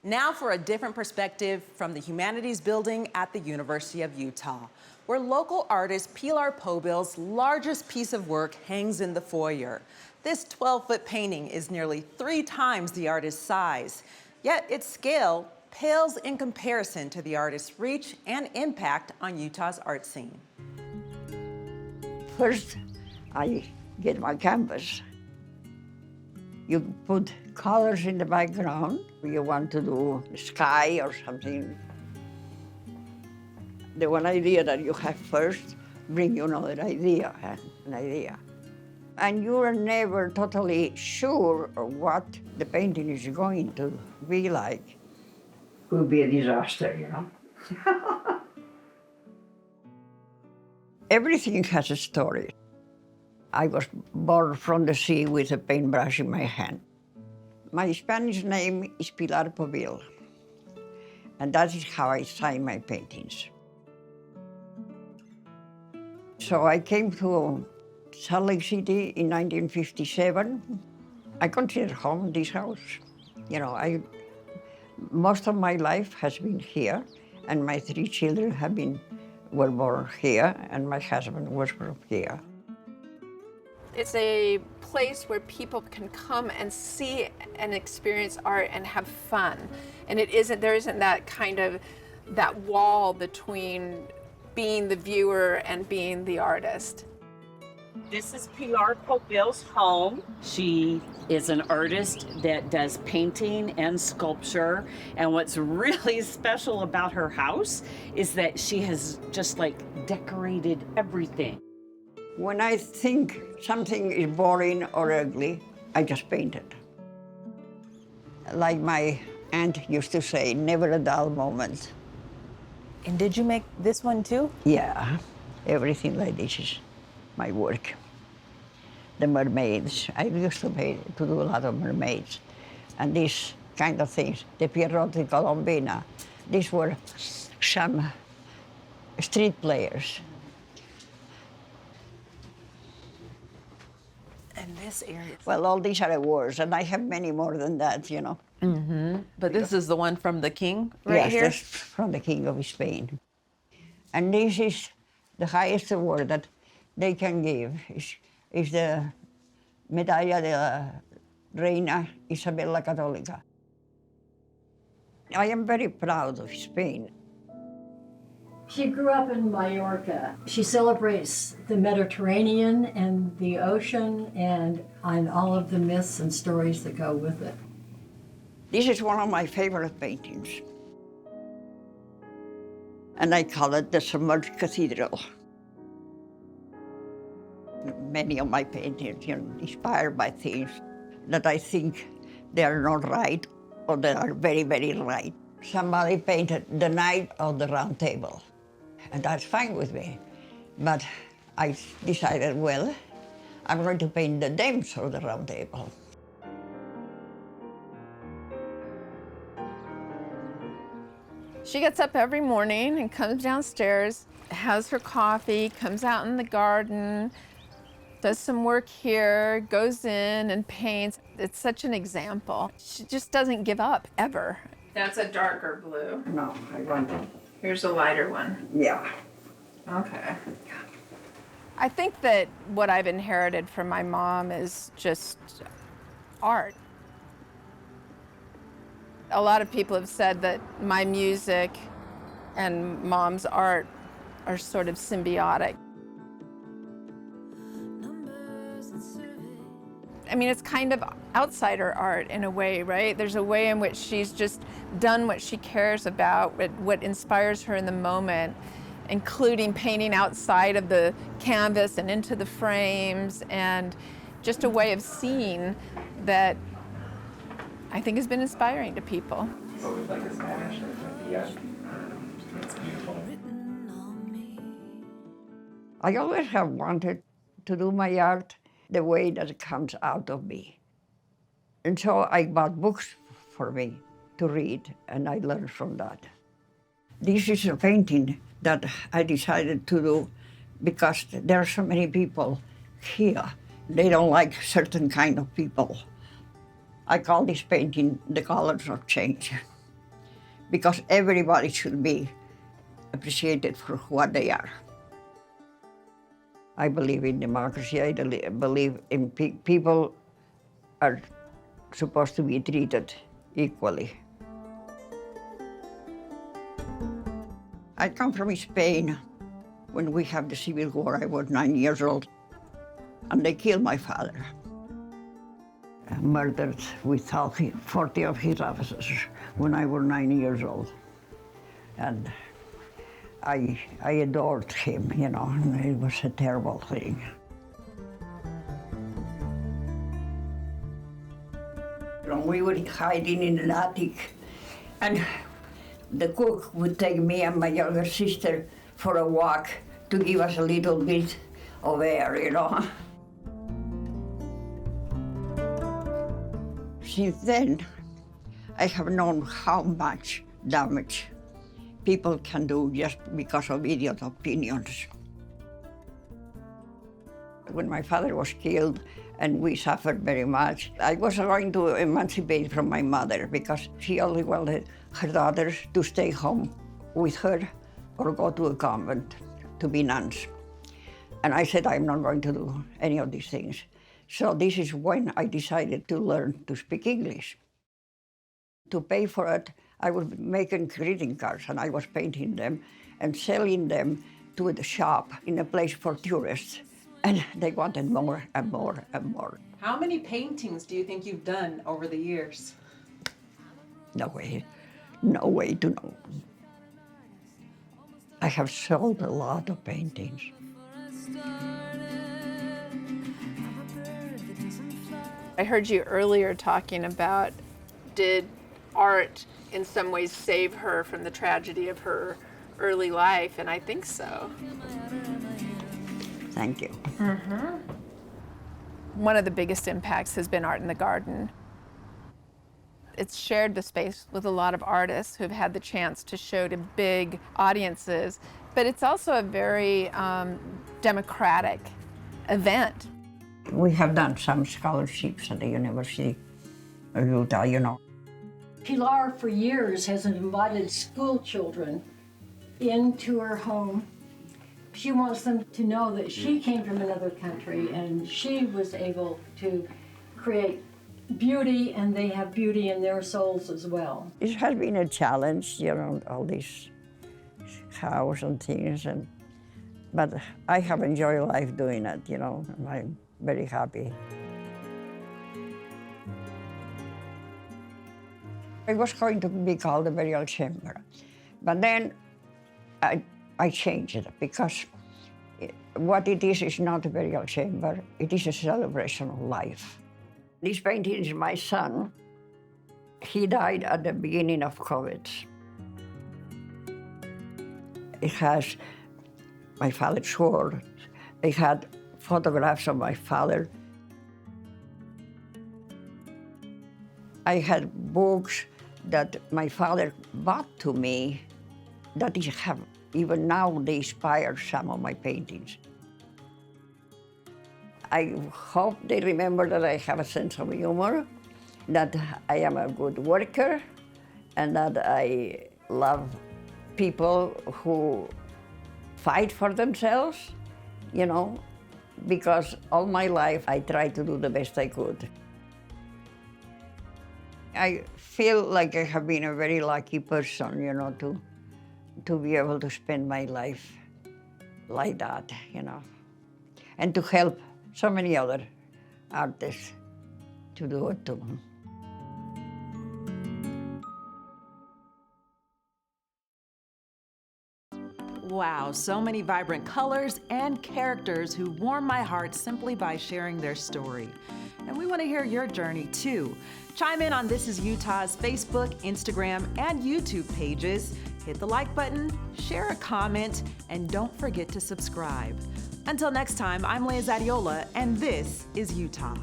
Now for a different perspective from the Humanities Building at the University of Utah, where local artist Pilar Pobil's largest piece of work hangs in the foyer. This 12-foot painting is nearly 3 times the artist's size, yet its scale pales in comparison to the artist's reach and impact on Utah's art scene. First, I get my canvas. You put colors in the background. You want to do sky or something. The one idea that you have first bring you another idea, an idea. And you are never totally sure of what the painting is going to be like. Could be a disaster, you know. Everything has a story. I was born from the sea with a paintbrush in my hand. My Spanish name is Pilar Pobil, and that is how I sign my paintings. So I came to Salt Lake City in 1957. I consider home this house. You know, most of my life has been here, and my 3 children were born here, and my husband was from here. It's a place where people can come and see and experience art and have fun. And there isn't that wall between being the viewer and being the artist. This is Pilar Pobil's home. She is an artist that does painting and sculpture. And what's really special about her house is that she has just decorated everything. When I think something is boring or ugly, I just paint it. Like my aunt used to say, never a dull moment. And did you make this one too? Yeah, everything like this is my work. The mermaids, I used to do a lot of mermaids. And these kind of things, the Pierrot Colombina, these were some street players. And this area. Well, all these are awards, and I have many more than that, you know. Mm-hmm. But this is the one from the king right here? Yes, that's from the King of Spain. And this is the highest award that they can give, is the Medalla de la Reina Isabel Católica. I am very proud of Spain. She grew up in Mallorca. She celebrates the Mediterranean and the ocean and all of the myths and stories that go with it. This is one of my favorite paintings. And I call it the Submerged Cathedral. Many of my paintings are inspired by things that I think they are not right or they are very, very right. Somebody painted the Knight of the Round Table, and that's fine with me. But I decided, well, I'm going to paint the Dames of the Round Table. She gets up every morning and comes downstairs, has her coffee, comes out in the garden, does some work here, goes in and paints. It's such an example. She just doesn't give up, ever. That's a darker blue. No, I want to. Here's a lighter one. Yeah. Okay. I think that what I've inherited from my mom is just art. A lot of people have said that my music and Mom's art are sort of symbiotic. I mean, it's kind of outsider art in a way, right? There's a way in which she's just done what she cares about, what inspires her in the moment, including painting outside of the canvas and into the frames, and just a way of seeing that I think has been inspiring to people. It's always like a Spanish, yes. It's beautiful. I always have wanted to do my art the way that it comes out of me. And so I bought books for me to read, and I learned from that. This is a painting that I decided to do because there are so many people here. They don't like certain kind of people. I call this painting The Colors of Change. because everybody should be appreciated for what they are. I believe in democracy. I believe in people are supposed to be treated equally. I come from Spain. When we had the Civil War, I was 9 years old, and they killed my father. Murdered with 40 of his officers when I was 9 years old. And I adored him, you know, and it was a terrible thing. We were hiding in an attic, and the cook would take me and my younger sister for a walk to give us a little bit of air, you know. Since then, I have known how much damage people can do just because of idiot opinions. When my father was killed and we suffered very much, I was going to emancipate from my mother because she only wanted her daughters to stay home with her or go to a convent to be nuns. And I said, I'm not going to do any of these things. So this is when I decided to learn to speak English. To pay for it, I was making greeting cards and I was painting them and selling them to the shop in a place for tourists. And they wanted more and more and more. How many paintings do you think you've done over the years? No way to know. I have sold a lot of paintings. I heard you earlier talking about, did art in some ways save her from the tragedy of her early life? And I think so. Thank you. One of the biggest impacts has been Art in the Garden. It's shared the space with a lot of artists who've had the chance to show to big audiences, but it's also a very democratic event. We have done some scholarships at the University of Utah, you know. Pilar, for years, has invited school children into her home. She wants them to know that she came from another country and she was able to create beauty, and they have beauty in their souls as well. It has been a challenge, you know, all these house and things, but I have enjoyed life doing it, you know. I'm very happy. It was going to be called the Burial Chamber, but then I changed it because what it is not a burial chamber, it is a celebration of life. This painting is my son. He died at the beginning of COVID. It has my father's sword. It had photographs of my father. I had books that my father bought to me that have, even now, they inspire some of my paintings. I hope they remember that I have a sense of humor, that I am a good worker, and that I love people who fight for themselves, you know, because all my life I tried to do the best I could. I feel like I have been a very lucky person, you know, to be able to spend my life like that, you know, and to help so many other artists to do it too. Wow, so many vibrant colors and characters who warm my heart simply by sharing their story. And we want to hear your journey too. Chime in on This Is Utah's Facebook, Instagram, and YouTube pages. Hit the like button, share a comment, and don't forget to subscribe. Until next time, I'm Leah Zadiola, and this is Utah.